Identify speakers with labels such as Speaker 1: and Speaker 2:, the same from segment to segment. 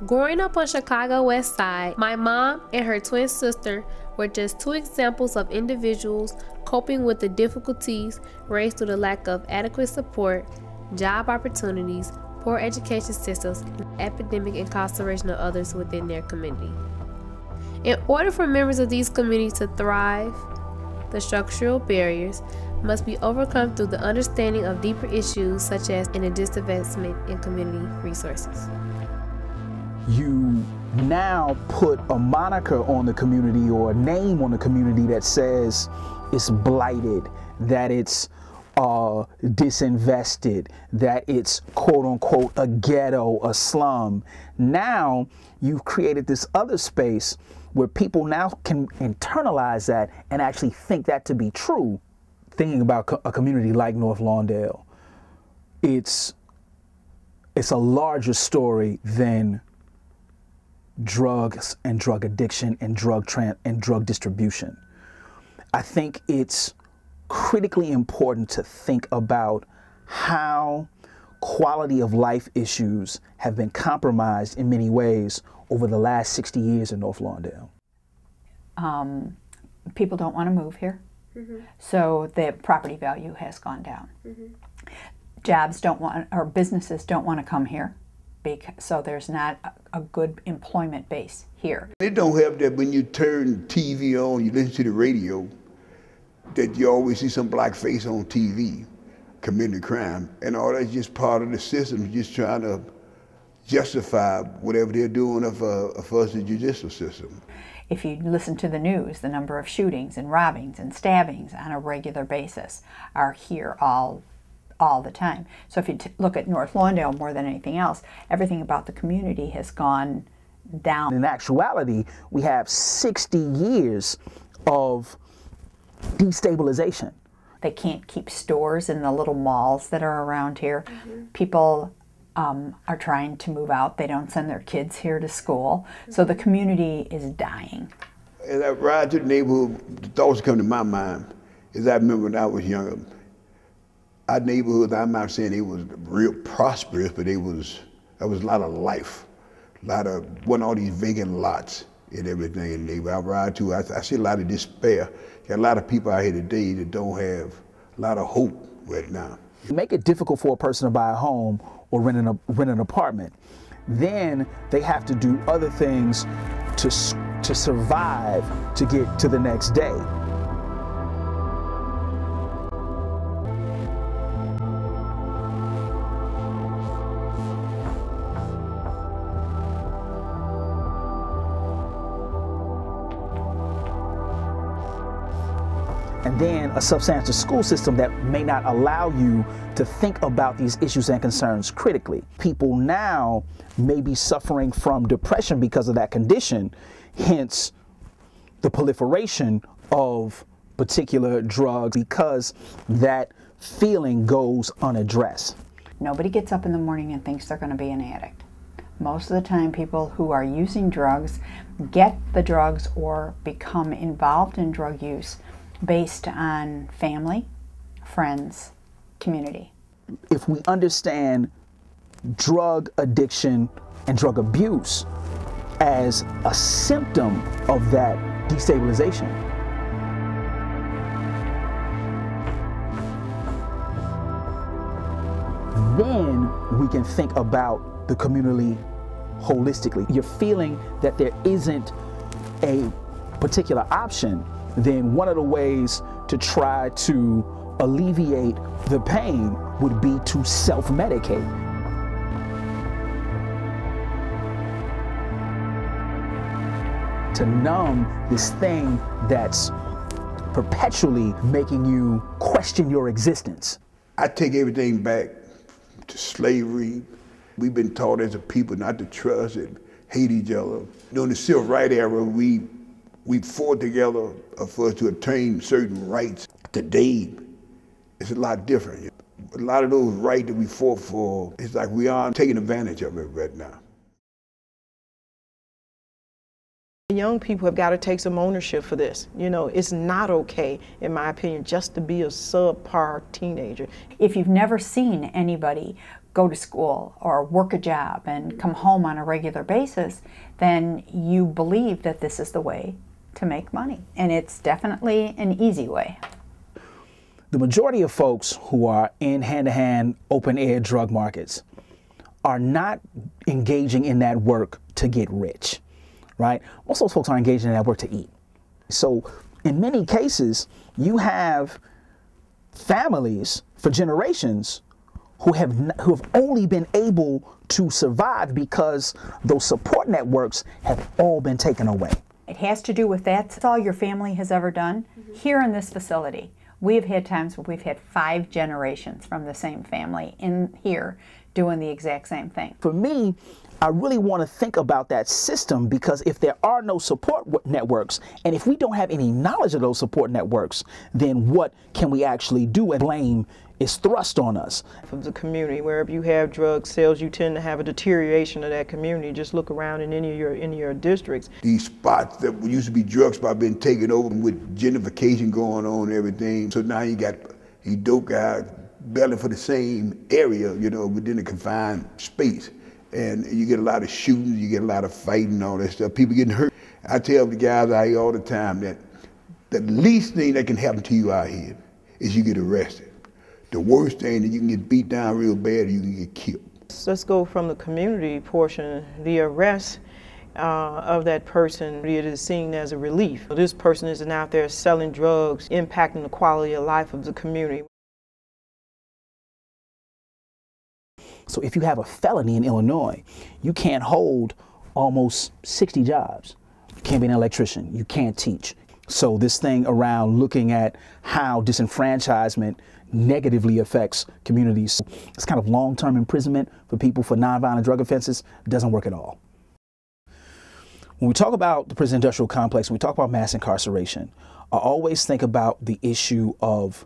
Speaker 1: Growing up on Chicago West Side, my mom and her twin sister were just two examples of individuals coping with the difficulties raised through the lack of adequate support, job opportunities, poor education systems, and epidemic incarceration of others within their community. In order for members of these communities to thrive, the structural barriers must be overcome through the understanding of deeper issues such as in a disinvestment in community resources.
Speaker 2: You now put a moniker on the community or a name on the community that says it's blighted, that it's disinvested, that it's quote unquote a ghetto, a slum. Now you've created this other space where people now can internalize that and actually think that to be true. Thinking about a community like North Lawndale, it's a larger story than drugs and drug addiction and drug distribution. I think it's critically important to think about how quality of life issues have been compromised in many ways over the last 60 years in North Lawndale.
Speaker 3: People don't want to move here, so the property value has gone down. Jobs don't want, or businesses don't want to come here, so there's not a good employment base here.
Speaker 4: It don't help that when you turn TV on, you listen to the radio, that you always see some black face on TV committing a crime, and all that's just part of the system, just trying to justify whatever they're doing for us, the judicial system.
Speaker 3: If you listen to the news, the number of shootings and robbings and stabbings on a regular basis are here all the time. So if you look at North Lawndale more than anything else, everything about the community has gone down.
Speaker 2: In actuality, we have 60 years of destabilization.
Speaker 3: They can't keep stores in the little malls that are around here. People are trying to move out. They don't send their kids here to school. So the community is dying.
Speaker 4: As I ride to the neighborhood, the thoughts come to my mind is I remember when I was younger, our neighborhoods, I'm not saying they was real prosperous, but there was a lot of life. Wasn't all these vacant lots and everything in the neighborhood. I ride to, I see a lot of despair. Got a lot of people out here today that don't have a lot of hope right now.
Speaker 2: Make it difficult for a person to buy a home or rent an apartment. Then they have to do other things to survive, to get to the next day. And then a substandard school system that may not allow you to think about these issues and concerns critically. People now may be suffering from depression because of that condition, hence the proliferation of particular drugs because that feeling goes unaddressed.
Speaker 3: Nobody gets up in the morning and thinks they're going to be an addict. Most of the time people who are using drugs get the drugs or become involved in drug use based on family, friends, community.
Speaker 2: If we understand drug addiction and drug abuse as a symptom of that destabilization, then we can think about the community holistically. You're feeling that there isn't a particular option, then one of the ways to try to alleviate the pain would be to self-medicate. To numb this thing that's perpetually making you question your existence.
Speaker 4: I take everything back to slavery. We've been taught as a people not to trust and hate each other. During the civil rights era, we fought together for us to attain certain rights. Today, it's a lot different. A lot of those rights that we fought for, it's like we aren't taking advantage of it right now.
Speaker 5: Young people have got to take some ownership for this. You know, it's not okay, in my opinion, just to be a subpar teenager.
Speaker 3: If you've never seen anybody go to school or work a job and come home on a regular basis, then you believe that this is the way to make money. And it's definitely an easy way.
Speaker 2: The majority of folks who are in hand-to-hand, open-air drug markets are not engaging in that work to get rich, right? Most of those folks are engaging in that work to eat. So in many cases, you have families for generations who have only been able to survive because those support networks have all been taken away.
Speaker 3: It has to do with that's all your family has ever done. Here in this facility, we have had times where we've had 5 generations from the same family in here doing the exact same thing.
Speaker 2: For me, I really want to think about that system, because if there are no support networks, and if we don't have any knowledge of those support networks, then what can we actually do? And blame is thrust on us.
Speaker 5: From the community, wherever you have drug sales, you tend to have a deterioration of that community. Just look around in any of your districts.
Speaker 4: These spots that used to be drug spots been taken over with gentrification going on and everything. So now you got these dope guys battling for the same area, you know, within a confined space. And you get a lot of shootings, you get a lot of fighting and all that stuff, people getting hurt. I tell the guys out here all the time that the least thing that can happen to you out here is you get arrested. The worst thing that you can get beat down real bad, or you can get killed.
Speaker 5: Let's go from the community portion. The arrest of that person, it is seen as a relief. This person isn't out there selling drugs, impacting the quality of life of the community.
Speaker 2: So if you have a felony in Illinois, you can't hold almost 60 jobs. You can't be an electrician, you can't teach. So this thing around looking at how disenfranchisement negatively affects communities, this kind of long-term imprisonment for people for nonviolent drug offenses doesn't work at all. When we talk about the prison industrial complex, when we talk about mass incarceration, I always think about the issue of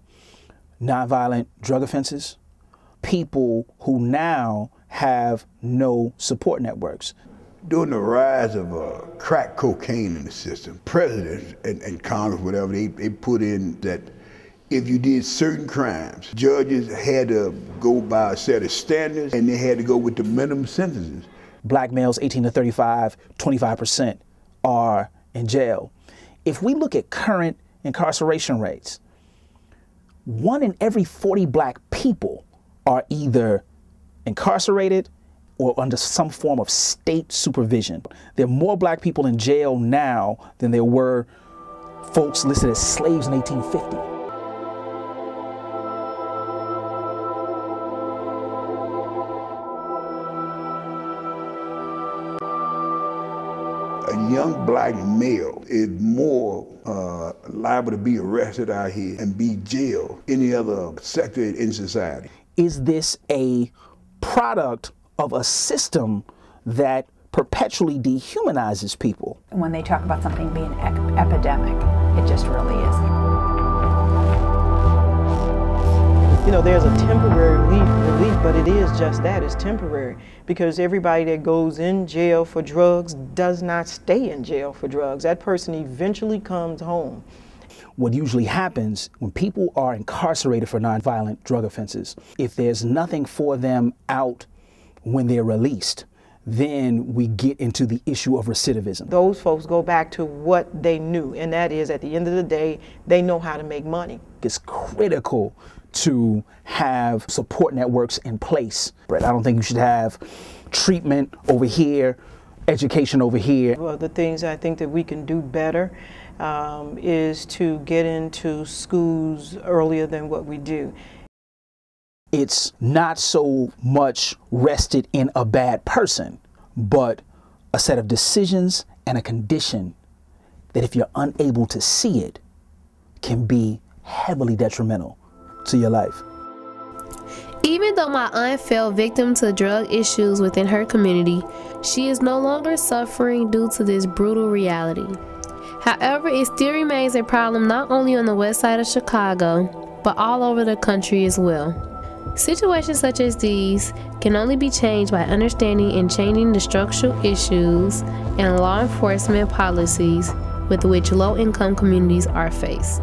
Speaker 2: nonviolent drug offenses, people who now have no support networks.
Speaker 4: During the rise of crack cocaine in the system, presidents and Congress, whatever, they put in that if you did certain crimes, judges had to go by a set of standards and they had to go with the minimum sentences.
Speaker 2: Black males 18 to 35, 25% are in jail. If we look at current incarceration rates, 1 in every 40 black people are either incarcerated or under some form of state supervision. There are more black people in jail now than there were folks listed as slaves in 1850.
Speaker 4: A young black male is more liable to be arrested out here and be jailed any other sector in society.
Speaker 2: Is this a product of a system that perpetually dehumanizes people?
Speaker 3: When they talk about something being epidemic, it just really is.
Speaker 5: You know, there's a temporary relief, but it is just that, it's temporary. Because everybody that goes in jail for drugs does not stay in jail for drugs. That person eventually comes home.
Speaker 2: What usually happens when people are incarcerated for nonviolent drug offenses, if there's nothing for them out when they're released, then we get into the issue of recidivism.
Speaker 5: Those folks go back to what they knew, and that is, at the end of the day, they know how to make money.
Speaker 2: It's critical to have support networks in place. I don't think you should have treatment over here, education over here.
Speaker 5: Well, the things I think that we can do better is to get into schools earlier than what we do.
Speaker 2: It's not so much rested in a bad person, but a set of decisions and a condition that, if you're unable to see it, can be heavily detrimental to your life.
Speaker 1: Even though my aunt fell victim to drug issues within her community, she is no longer suffering due to this brutal reality. However, it still remains a problem not only on the west side of Chicago, but all over the country as well. Situations such as these can only be changed by understanding and changing the structural issues and law enforcement policies with which low-income communities are faced.